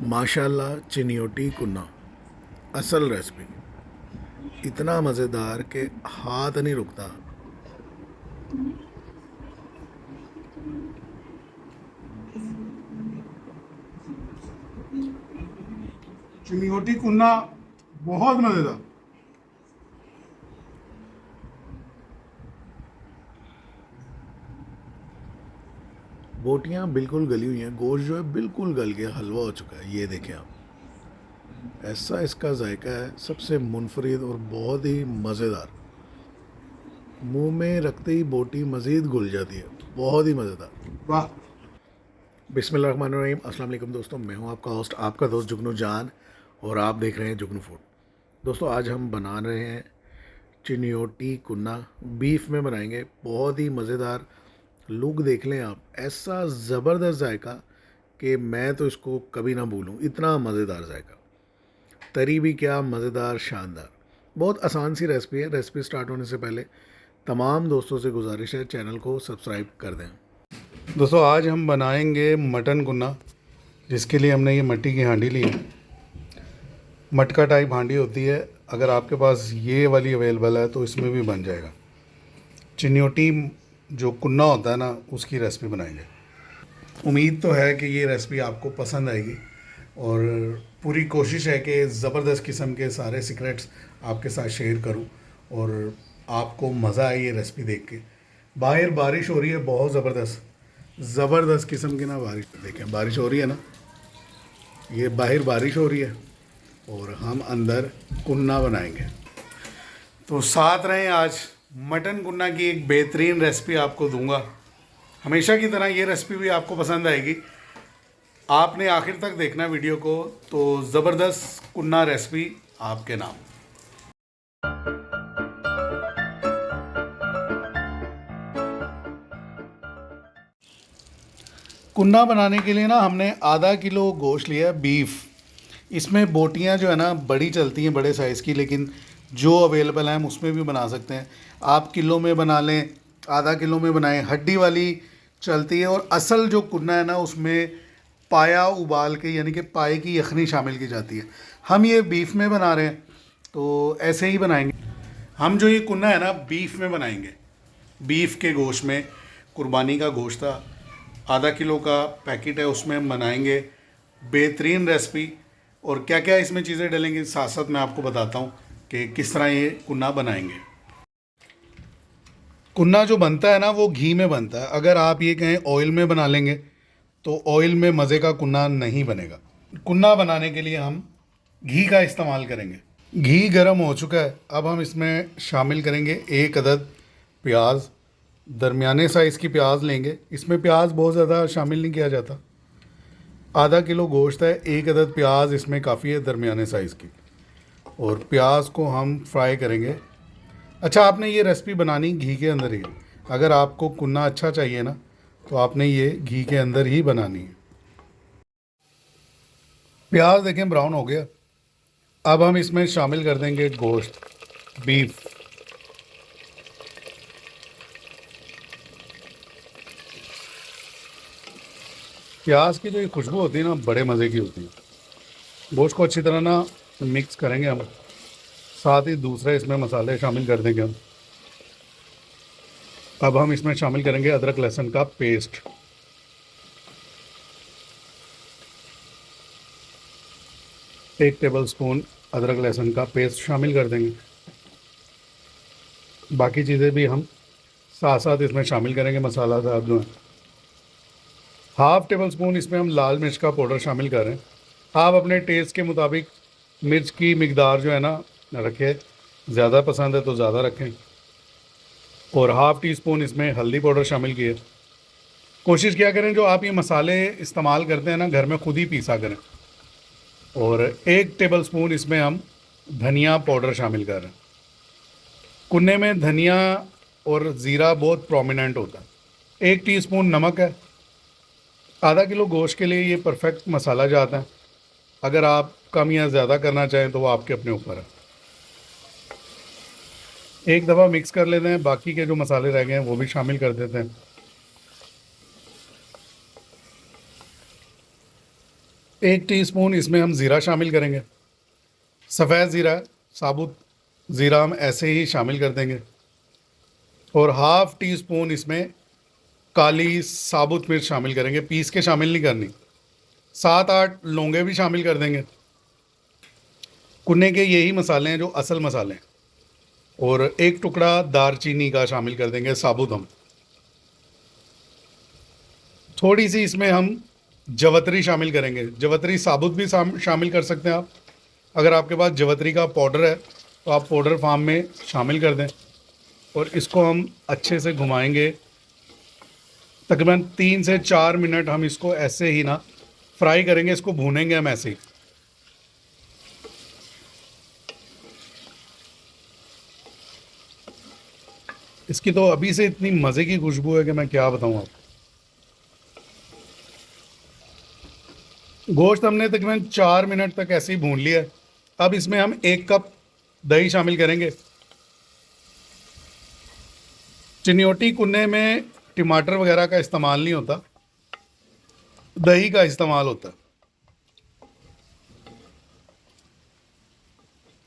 माशाल्लाह चिनियोटी कुन्ना असल रेसिपी इतना मज़ेदार कि हाथ नहीं रुकता। चिनियोटी कुन्ना बहुत मज़ेदार। बोटियाँ बिल्कुल गली हुई हैं, गोश्त जो है बिल्कुल गल गया, हलवा हो चुका है। ये देखें आप, ऐसा इसका जायका है, सबसे मुनफरिद और बहुत ही मज़ेदार। मुंह में रखते ही बोटी मज़ीद घुल जाती है, बहुत ही मज़ेदार। वाह। बिस्मिल्लाहिर्रहमानिर्रहीम। अस्सलाम वालेकुम दोस्तों, मैं हूं आपका होस्ट, आपका दोस्त जुगनू जान, और आप देख रहे हैं जुगनू फूड। दोस्तों आज हम बना रहे हैं चिनियोटी कुन्ना। बीफ में बनाएंगे, बहुत ही मज़ेदार। लुक देख लें आप, ऐसा ज़बरदस्त जायका कि मैं तो इसको कभी ना भूलूं, इतना मज़ेदार जायका। तरी भी क्या मज़ेदार, शानदार। बहुत आसान सी रेसिपी है। रेसिपी स्टार्ट होने से पहले तमाम दोस्तों से गुजारिश है, चैनल को सब्सक्राइब कर दें। दोस्तों आज हम बनाएंगे मटन कुन्ना, जिसके लिए हमने ये मिट्टी की हांडी ली है। मटका टाइप हांडी होती है, अगर आपके पास ये वाली अवेलेबल है तो इसमें भी बन जाएगा। चिनियोटी जो कुन्ना होता है ना, उसकी रेसिपी बनाएंगे। उम्मीद तो है कि ये रेसिपी आपको पसंद आएगी, और पूरी कोशिश है कि ज़बरदस्त किस्म के सारे सीक्रेट्स आपके साथ शेयर करूं और आपको मज़ा आए ये रेसिपी देख के। बाहर बारिश हो रही है, बहुत ज़बरदस्त किस्म की ना बारिश। देखें, बारिश हो रही है ना, ये बाहर बारिश हो रही है और हम अंदर कुन्ना बनाएंगे। तो साथ रहें। आज मटन कुन्ना की एक बेहतरीन रेसिपी आपको दूंगा। हमेशा की तरह ये रेसिपी भी आपको पसंद आएगी। आपने आखिर तक देखना वीडियो को, तो ज़बरदस्त कुन्ना रेसिपी आपके नाम। कुन्ना बनाने के लिए ना हमने आधा किलो गोश्त लिया है, बीफ। इसमें बोटियां जो है ना बड़ी चलती हैं, बड़े साइज़ की, लेकिन जो अवेलेबल हैं हम उसमें भी बना सकते हैं। आप किलो में बना लें, आधा किलो में बनाएं, हड्डी वाली चलती है। और असल जो कुन्ना है ना, उसमें पाया उबाल के, यानी कि पाए की यखनी शामिल की जाती है। हम ये बीफ में बना रहे हैं, तो ऐसे ही बनाएंगे। हम जो ये कुन्ना है ना बीफ में बनाएंगे, बीफ के गोश्त में। कुर्बानी का गोश्त था, आधा किलो का पैकेट है, उसमें हम बनाएंगे बेहतरीन रेसिपी। और क्या क्या इसमें चीज़ें डलेंगी साथ साथ मैं आपको बताता हूँ कि किस तरह ये कुन्ना बनाएंगे। कुन्ना जो बनता है ना, वो घी में बनता है। अगर आप ये कहें ऑयल में बना लेंगे तो ऑयल में मज़े का कुन्ना नहीं बनेगा। कुन्ना बनाने के लिए हम घी का इस्तेमाल करेंगे। घी गर्म हो चुका है, अब हम इसमें शामिल करेंगे एक अदद प्याज। दरमियाने साइज़ की प्याज लेंगे, इसमें प्याज बहुत ज़्यादा शामिल नहीं किया जाता। आधा किलो गोश्त है, एक अदद प्याज इसमें काफ़ी है, दरमियाने साइज़ की। और प्याज को हम फ्राई करेंगे। अच्छा, आपने ये रेसिपी बनानी घी के अंदर ही। अगर आपको कुन्ना अच्छा चाहिए ना, तो आपने ये घी के अंदर ही बनानी है। प्याज देखें ब्राउन हो गया, अब हम इसमें शामिल कर देंगे गोश्त, बीफ। प्याज की जो ये खुशबू होती है ना, बड़े मज़े की होती है। गोश्त को अच्छी तरह ना मिक्स करेंगे हम, साथ ही दूसरे इसमें मसाले शामिल कर देंगे हम। अब हम इसमें शामिल करेंगे अदरक लहसुन का पेस्ट। एक टेबल स्पून अदरक लहसुन का पेस्ट शामिल कर देंगे। बाकी चीज़ें भी हम साथ साथ इसमें शामिल करेंगे, मसाला साथ जो है। हाफ़ टेबल स्पून इसमें हम लाल मिर्च का पाउडर शामिल कर रहे हैं। आप अपने टेस्ट के मुताबिक मिर्च की मिकदार जो है ना रखें, ज़्यादा पसंद है तो ज़्यादा रखें। और हाफ़ टी स्पून इसमें हल्दी पाउडर शामिल किए। कोशिश किया करें जो आप ये मसाले इस्तेमाल करते हैं ना, घर में खुद ही पीसा करें। और एक टेबल स्पून इसमें हम धनिया पाउडर शामिल कर रहे हैं। कुन्ने में धनिया और ज़ीरा बहुत प्रोमिनेंट होता है। एक टीस्पून नमक है। आधा किलो गोश्त के लिए ये परफेक्ट मसाला जाता है। अगर आप कम या ज़्यादा करना चाहें तो वो आपके अपने ऊपर है। एक दफ़ा मिक्स कर लेते हैं, बाकी के जो मसाले रह गए हैं वो भी शामिल कर देते हैं। 1 टीस्पून इसमें हम ज़ीरा शामिल करेंगे। सफ़ेद ज़ीरा, साबुत ज़ीरा हम ऐसे ही शामिल कर देंगे। और हाफ़ टी स्पून इसमें काली साबुत मिर्च शामिल करेंगे, पीस के शामिल नहीं करनी। 7-8 लौंगे भी शामिल कर देंगे। कुन्ने के यही मसाले हैं जो असल मसाले हैं। और 1 टुकड़ा दालचीनी का शामिल कर देंगे साबुत हम। थोड़ी सी इसमें हम जवतरी शामिल करेंगे। जवतरी साबुत भी शामिल कर सकते हैं आप। अगर आपके पास जवतरी का पाउडर है तो आप पाउडर फार्म में शामिल कर दें। और इसको हम अच्छे से घुमाएंगे। तकरीबन 3 से 4 मिनट हम इसको ऐसे ही ना फ्राई करेंगे, इसको भूनेंगे हम ऐसे ही। इसकी तो अभी से इतनी मज़े की खुशबू है कि मैं क्या बताऊँ आपको। गोश्त हमने तकरीबन 4 मिनट तक ऐसे ही भून लिया है। अब इसमें हम 1 कप दही शामिल करेंगे। चिन्योटी कुन्ने में टमाटर वगैरह का इस्तेमाल नहीं होता, दही का इस्तेमाल होता है।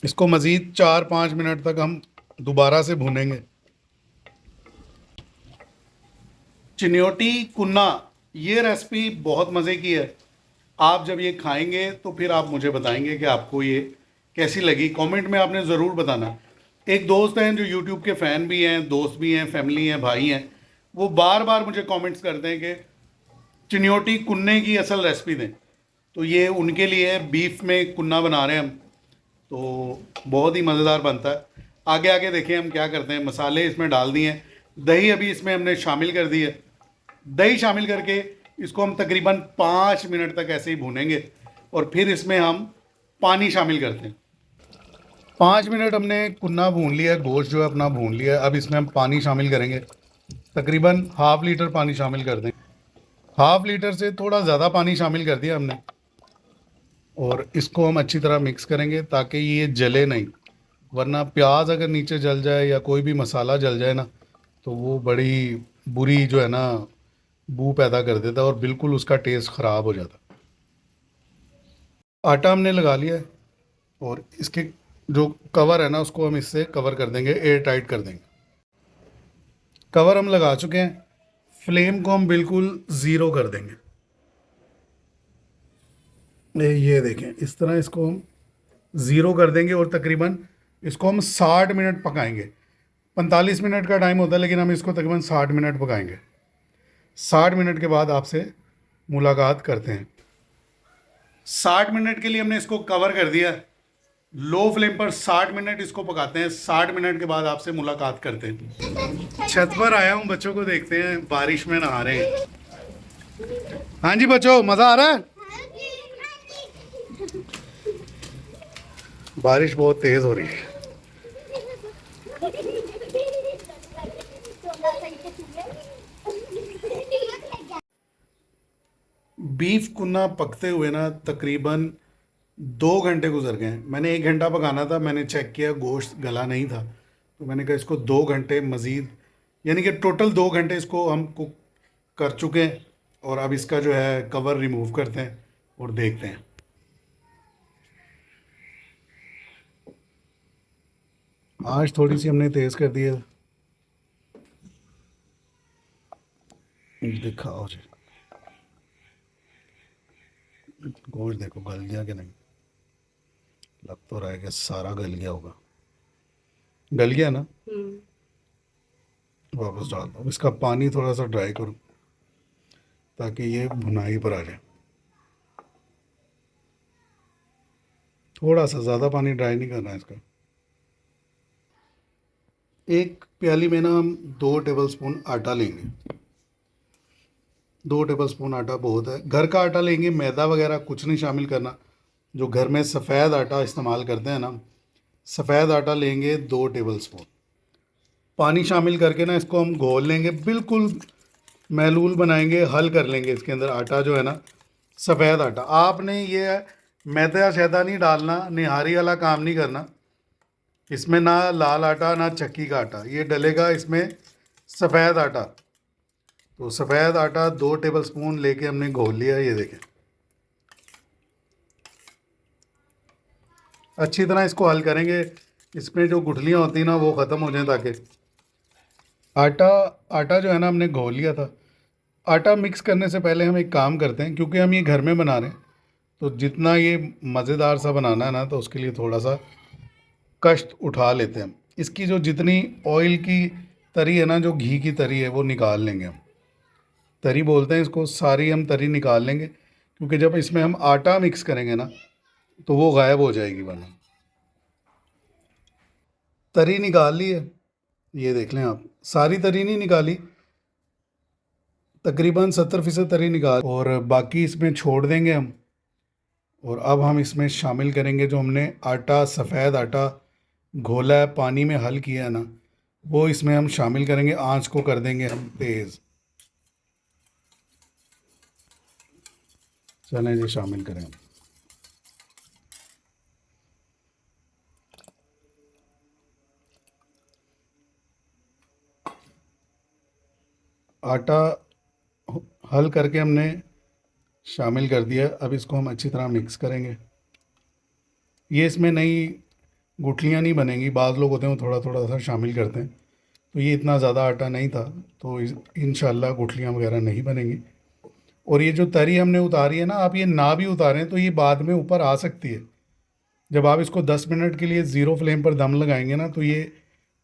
इसको मज़ीद 4-5 मिनट तक हम दोबारा से भूनेंगे। चिन्योटी कुन्ना, ये रेसिपी बहुत मज़े की है। आप जब ये खाएंगे तो फिर आप मुझे बताएंगे कि आपको ये कैसी लगी। कमेंट में आपने ज़रूर बताना। एक दोस्त हैं जो यूट्यूब के फ़ैन भी हैं, दोस्त भी हैं, फैमिली हैं, भाई हैं, वो बार बार मुझे कमेंट्स करते हैं कि चिन्योटी कुन्ने की असल रेसिपी दें। तो ये उनके लिए बीफ में कुन्ना बना रहे हैं हम। तो बहुत ही मज़ेदार बनता है। आगे आगे देखें हम क्या करते हैं। मसाले इसमें डाल दिए हैं, दही अभी इसमें हमने शामिल कर दी है। दही शामिल करके इसको हम तकरीबन 5 मिनट तक ऐसे ही भूनेंगे। और फिर इसमें हम पानी शामिल करते हैं। 5 मिनट हमने कुन्ना भून लिया है, गोश्त जो है अपना भून लिया है। अब इसमें हम पानी शामिल करेंगे। तकरीबन ½ लीटर पानी शामिल कर दें। ½ लीटर से थोड़ा ज़्यादा पानी शामिल कर दिया हमने। और इसको हम अच्छी तरह मिक्स करेंगे ताकि ये जले नहीं, वरना प्याज अगर नीचे जल जाए या कोई भी मसाला जल जाए ना तो वो बड़ी बुरी जो है ना बू पैदा कर देता है और बिल्कुल उसका टेस्ट ख़राब हो जाता है। आटा हमने लगा लिया है और इसके जो कवर है ना उसको हम इससे कवर कर देंगे, एयर टाइट कर देंगे। कवर हम लगा चुके हैं। फ्लेम को हम बिल्कुल ज़ीरो कर देंगे। ये देखें, इस तरह इसको हम ज़ीरो कर देंगे और तकरीबन इसको हम 60 मिनट पकाएंगे। 45 मिनट का टाइम होता है लेकिन हम इसको तकरीबन 60 मिनट पकाएंगे। 60 मिनट के बाद आपसे मुलाकात करते हैं। 60 मिनट के लिए हमने इसको कवर कर दिया। लो फ्लेम पर 60 मिनट इसको पकाते हैं। 60 मिनट के बाद आपसे मुलाकात करते हैं। छत पर आया हूँ, बच्चों को देखते हैं बारिश में नहा रहे हैं। हाँ जी बच्चों, मज़ा आ रहा है? बारिश बहुत तेज़ हो रही है। बीफ कुन्ना पकते हुए ना तकरीबन 2 घंटे गुजर गए। मैंने 1 घंटा पकाना था, मैंने चेक किया गोश्त गला नहीं था, तो मैंने कहा इसको 2 घंटे मज़ीद, यानी कि टोटल 2 घंटे इसको हम कुक कर चुके हैं। और अब इसका जो है कवर रिमूव करते हैं और देखते हैं। आज थोड़ी सी हमने तेज़ कर दी है। दिखाओ जी, गोश्त देखो गल गया कि नहीं। लग तो रहा है कि सारा गल गया होगा। गल गया ना? वापस डाल दो। इसका पानी थोड़ा सा ड्राई करो ताकि ये भुनाई पर आ जाए। थोड़ा सा, ज़्यादा पानी ड्राई नहीं करना है इसका। एक प्याली में ना हम 2 टेबलस्पून आटा लेंगे। 2 टेबलस्पून आटा बहुत है। घर का आटा लेंगे, मैदा वगैरह कुछ नहीं शामिल करना। जो घर में सफ़ेद आटा इस्तेमाल करते हैं ना, सफ़ेद आटा लेंगे 2 टेबलस्पून। पानी शामिल करके ना इसको हम घोल लेंगे, बिल्कुल महलूल बनाएंगे, हल कर लेंगे इसके अंदर आटा जो है ना, सफ़ेद आटा। आपने ये मैदा शैदा नहीं डालना, निहारी वाला काम नहीं करना। इसमें ना लाल आटा ना चक्की का आटा, ये डलेगा इसमें सफ़ेद आटा। तो सफ़ेद आटा 2 टेबलस्पून लेके हमने घोल लिया। ये देखें, अच्छी तरह इसको हल करेंगे, इसमें जो गुठलियाँ होती हैं ना वो ख़त्म हो जाएं, ताकि आटा आटा जो है ना हमने घोल लिया था। आटा मिक्स करने से पहले हम एक काम करते हैं, क्योंकि हम ये घर में बना रहे हैं तो जितना ये मज़ेदार सा बनाना है ना, तो उसके लिए थोड़ा सा कष्ट उठा लेते हैं हम। इसकी जो जितनी ऑयल की तरी है ना, जो घी की तरी है, वो निकाल लेंगे हम। तरी बोलते हैं इसको, सारी हम तरी निकाल लेंगे, क्योंकि जब इसमें हम आटा मिक्स करेंगे ना तो वो गायब हो जाएगी वरना। तरी निकाल ली है, ये देख लें आप। सारी तरी नहीं निकाली, तकरीबन 70% तरी निकाल, और बाकी इसमें छोड़ देंगे हम। और अब हम इसमें शामिल करेंगे जो हमने आटा, सफ़ेद आटा घोला है, पानी में हल किया है ना, वो इसमें हम शामिल करेंगे। आंच को कर देंगे हम तेज़। चलें जी, शामिल करें हम। आटा हल करके हमने शामिल कर दिया। अब इसको हम अच्छी तरह मिक्स करेंगे। ये इसमें नई गुठलियाँ नहीं बनेंगी, बाज़ लोग होते हैं वो थोड़ा थोड़ा सा शामिल करते हैं, तो ये इतना ज़्यादा आटा नहीं था, तो इंशाल्लाह गुठलियाँ वगैरह नहीं बनेंगी। और ये जो तरी हमने उतारी है ना, आप ये ना भी उतारें तो ये बाद में ऊपर आ सकती है। जब आप इसको 10 मिनट के लिए ज़ीरो फ्लेम पर दम लगाएंगे ना, तो ये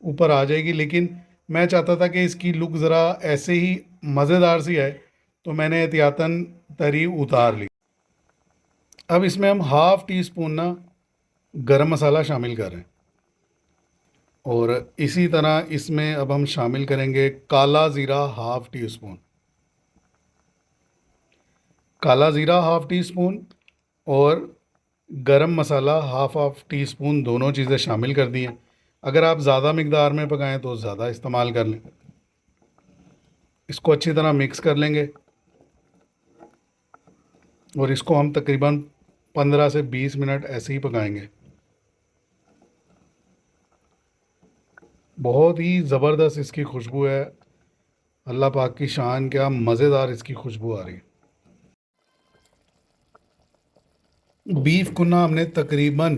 ऊपर आ जाएगी। लेकिन मैं चाहता था कि इसकी लुक ज़रा ऐसे ही मज़ेदार सी आए, तो मैंने एहतियातन तरी उतार ली। अब इसमें हम हाफ़ टी स्पून ना गरम मसाला शामिल कर रहे हैं, और इसी तरह इसमें अब हम शामिल करेंगे काला ज़ीरा हाफ़ टी स्पून। काला ज़ीरा हाफ़ टी स्पून और गरम मसाला हाफ़ टी स्पून, दोनों चीज़ें शामिल कर दी हैं। अगर आप ज़्यादा मकदार में पकाएं तो ज़्यादा इस्तेमाल कर लें। इसको अच्छी तरह मिक्स कर लेंगे, और इसको हम तकरीबन 15 से 20 मिनट ऐसे ही पकाएंगे। बहुत ही ज़बरदस्त इसकी खुशबू है, अल्लाह पाक की शान, क्या मज़ेदार इसकी खुशबू आ रही है। बीफ को ना हमने तकरीबन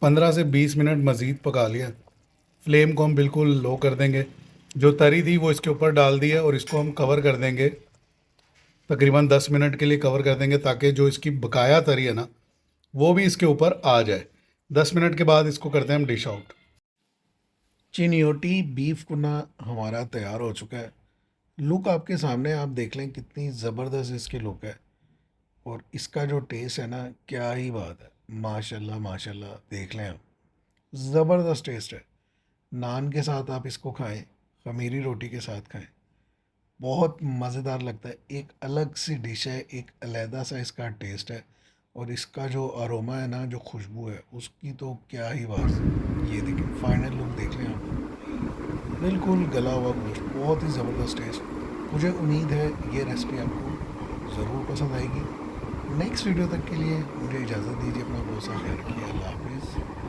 15 से 20 मिनट मज़ीद पका लिया। फ्लेम को हम बिल्कुल लो कर देंगे। जो तरी थी वो इसके ऊपर डाल दी है, और इसको हम कवर कर देंगे, तकरीबन 10 मिनट के लिए कवर कर देंगे, ताकि जो इसकी बकाया तरी है ना वो भी इसके ऊपर आ जाए। 10 मिनट के बाद इसको करते हैं हम डिश आउट। चिनियोटी बीफ कुना हमारा तैयार हो चुका है। लुक आपके सामने, आप देख लें कितनी ज़बरदस्त इसकी लुक है, और इसका जो टेस्ट है ना, क्या ही बात है। माशाल्लाह माशाल्लाह, देख लें आप, ज़बरदस्त टेस्ट है। नान के साथ आप इसको खाएं, खमीरी रोटी के साथ खाएं, बहुत मज़ेदार लगता है। एक अलग सी डिश है, एक अलहदा सा इसका टेस्ट है, और इसका जो अरोमा है ना, जो खुशबू है उसकी, तो क्या ही बात है। ये देखिए, फाइनल लुक देख लें आप, बिल्कुल गला हुआ गोश्त, बहुत ही ज़बरदस्त टेस्ट। मुझे उम्मीद है ये रेसिपी आपको ज़रूर पसंद आएगी। नेक्स्ट वीडियो तक के लिए मुझे इजाज़त दीजिए। अपना बहुत सा ख्याल रखिए। अल्लाह हाफिज़।